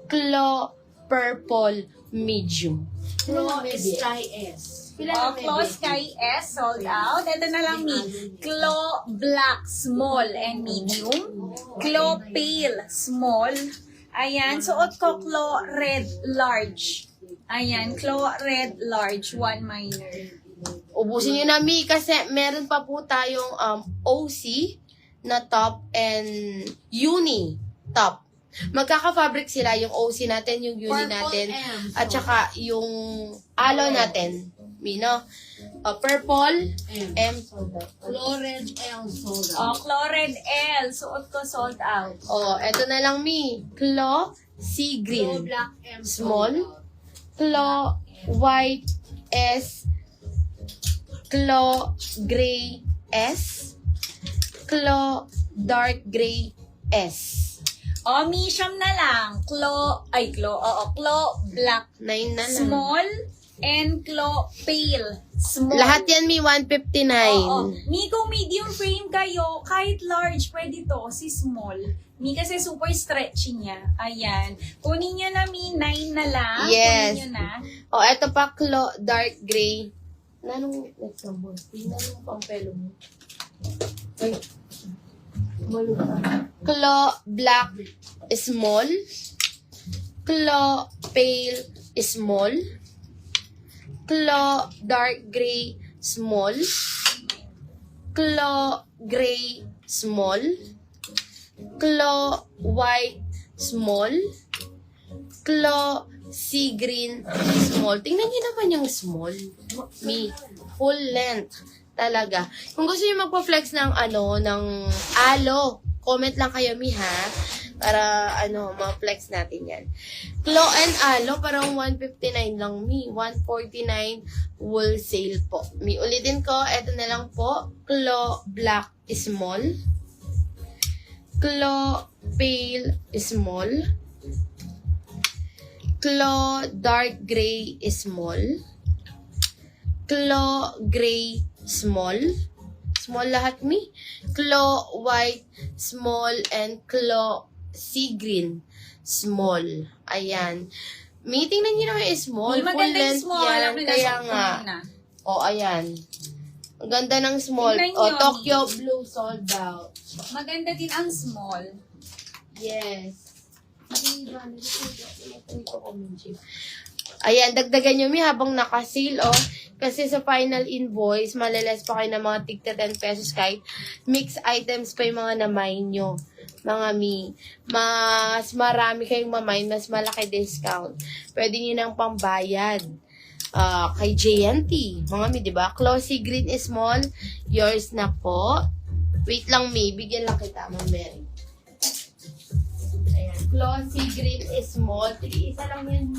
Claw Purple Medium. Claw Sky S. Claw Sky S, sold out. Ito na lang ni Claw Black, small and medium. Claw Pale, small. Ayan, suot ko Claw Red, large. Ayan, Claw Red, large, 1 minor. Ubusin nyo na, Mi, kasi meron pa po tayong OC na top and uni top. Magkaka-fabric sila, yung OC natin, yung uni natin, at saka yung alo natin. Mi, no? Purple M. Claw Red L sold out. Claw Red L, suot ko sold out. Eto na lang, Mi. Claw Sea Claw Green. Black M Small. sold out. Claw White S. Claw Gray S. Claw Dark Gray S. Siyam na lang. Claw Black, 9 na lang. small, and Claw Pale, small. Lahat yan, Mi, 159. Mi, kung medium frame kayo, kahit large, pwede to, si small. Mi, kasi super stretchy niya. Ayan. Kunin nyo na, Mi, 9 na lang. Yes. Kunin nyo na. Eto pa, Claw Dark Gray. Nanong next number? Tingnan mo pang pelo mo. Ay. Claw Black Small. Claw Pale Small. Claw Dark Gray Small. Claw Gray Small. Claw White Small. Claw Sea Green Small. Tingnan niyo naman yung small. Mi, full length. Talaga. Kung gusto niyo magpa-flex ng ng alo, comment lang kayo, Mi, ha? Para, ma-flex natin yan. Claw and alo, parang 159 lang, Mi. 149 wholesale po. Mi, ulitin ko, eto na lang po. Claw Black Small. Claw Pale Small. Claw Dark Gray Small. Claw Gray Small. Small lahat, Mi. Claw White Small and Claw Sea Green Small. Ayan. Mi, tingnan nyo naman yung small. Mi, Full maganda yung length small. yan. Alam mo na, Kaya suot ko nga. muna. Ayan. Ang ganda ng small. Tingnan nyo, Tokyo Blue sold out. Maganda din ang small. Yes. Ayan, dagdagan nyo, Mi, habang naka-sale, Kasi sa final invoice, maliles pa kayo ng mga tigta 10 pesos kahit mixed items pa yung mga na-mine nyo. Mga Mi, mas marami kayong ma-mine, mas malaki discount. Pwede nyo nang pambayad. Kay JNT. Mga Mi, diba? Classy Green is small. Yours na po. Wait lang, Mi. Bigyan lang kita, Ma'am Mary. Ayan. Classy Green is small. Isa lang yan.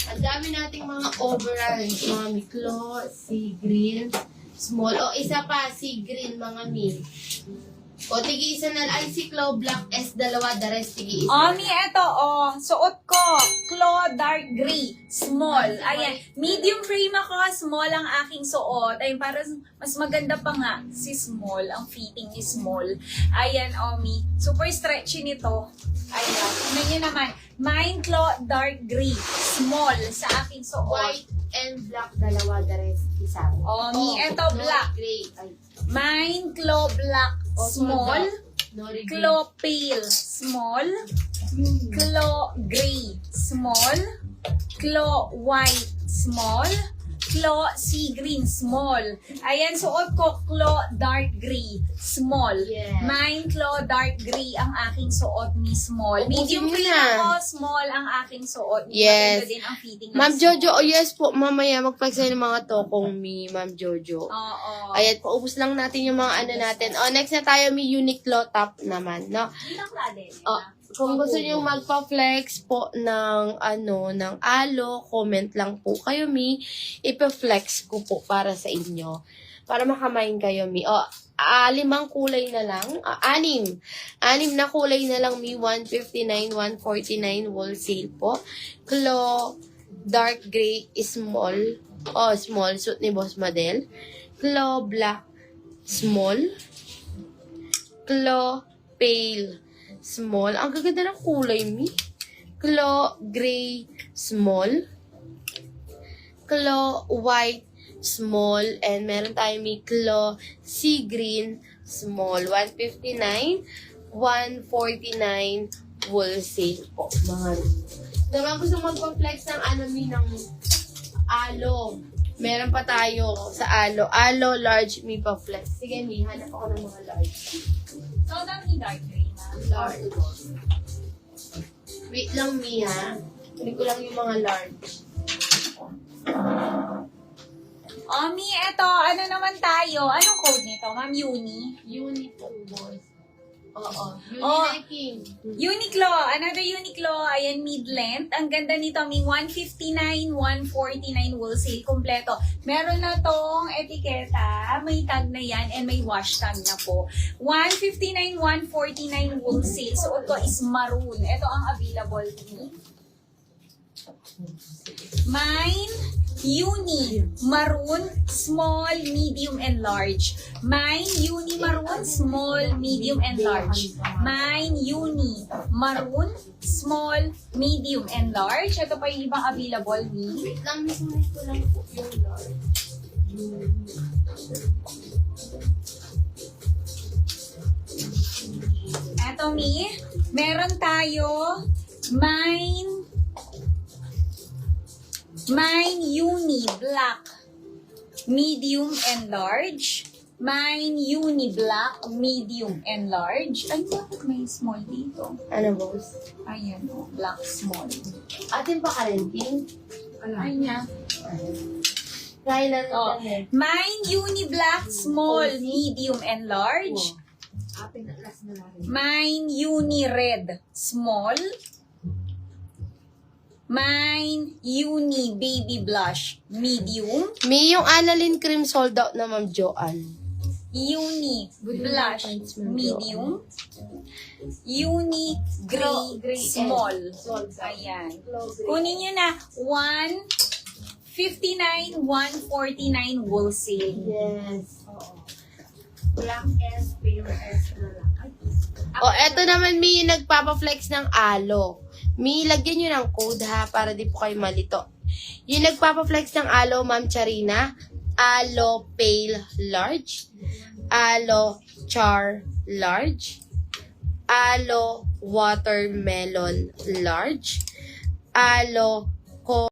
Ang dami nating mga overalls. Mga Mi. Classy Green. Small. Isa pa. Sea Green, mga Mi. Tigi-isa na. Ay, si Claw Black S, dalawa. The rest, tigi-isa. Mi, eto, suot ko. Claw Dark Gray. Small. Ayan. Medium frame ako. Small ang aking suot. Ayun, para mas maganda pa nga si small. Ang fitting ni small. Ayan, Mi. Super stretchy nito. Ayan. Tingnan nyo naman. Mine Claw Dark Gray. Small sa aking suot. White and black, dalawa. The rest, isa. Mi, eto, black. Gray. Ay. Mine Claw Black. Small. Claw Pale. Small. Claw Gray. Small. Claw White. Small. Claw Sea Green. Small. Ayan, suot ko Claw Dark Gray. Small. Yes. Mine Claw Dark Gray ang aking suot ni small. Medium Ubusin mo frame na. ako, small ang aking suot. Yes. Maganda din ang fitting ng Ma'am small. Jojo, yes po, mamaya mag-flex tayo ng mga tokong Mi, Ma'am Jojo. Oo. Ayan, paubos lang natin yung mga natin. Next na tayo, Mi, Uniqlo top naman, no? Ilang klase? Kung gusto niyo magpa-flex po ng ng alo, comment lang po kayo, Mi. Ipa-flex ko po para sa inyo. Para makamain kayo, Mi. 5 kulay na lang. 6 na kulay na lang, Mi. 159, 149 wholesale po. Claw Dark Gray small. Small. Suit ni Boss Madel. Claw Black small. Claw Pale small. Ang gaganda ng kulay, Mi. Claw, gray, small. Claw, white, small. And meron tayo may claw, sea green, small. 159, 149 wholesale po. Mga naman gusto magpa-flex ng Mi ng alo. Meron pa tayo sa alo. Alo, large, Mi pa flex. Sige, Mi, hanap ako ng mga large. So, dami dark gray na. Large. Wait lang, Mi, ha? Hindi ko lang yung mga large. Mi, eto, ano naman tayo? Anong code nito? Ma'am Uni? Uniform, boys. Oo. Oh. King. Uniqlo, another Uniqlo, ayan, mid-length. Ang ganda nito, may 159, 149 wholesale, kompleto. Meron na tong etiketa, may tag na yan, and may wash tag na po. 159, 149 wholesale. So, ito is maroon. Ito ang available ni mine, Uni, maroon, small, medium, and large. Mine, Uni, maroon, small, medium, and large. Mine, Uni, maroon, small, medium, and large. Ito pa yung ibang available ni. Wait lang, misunod ko lang po yung large. Ito mi, meron tayo, mine, Uni, black, medium, and large. Mine, Uni, black, medium, and large. Ay, bakit may small dito? Ano, boss? Ayan, oh, black, small. Atin pa ka rin, King? Ay niya. Kaya lang Oh. natin. Mine, Uni, black, small, medium, and large. Mine, Uni, red, small. Mine, Uni, baby blush, medium. May yung aniline cream sold out na, Ma'am Joanne. Uni, blush, medium. Uni, gray, small. Ayan. Kunin nyo na 159, 149 wholesale. Yes. Black S, pale S na lang. Ay, O, eto naman, Mi, yung nagpapa-flex ng alo. Mi, lagyan nyo ng code, ha, para di po kayo malito. Yung nagpapa-flex ng alo, Ma'am Charina, alo pale large, alo char large, alo watermelon large, alo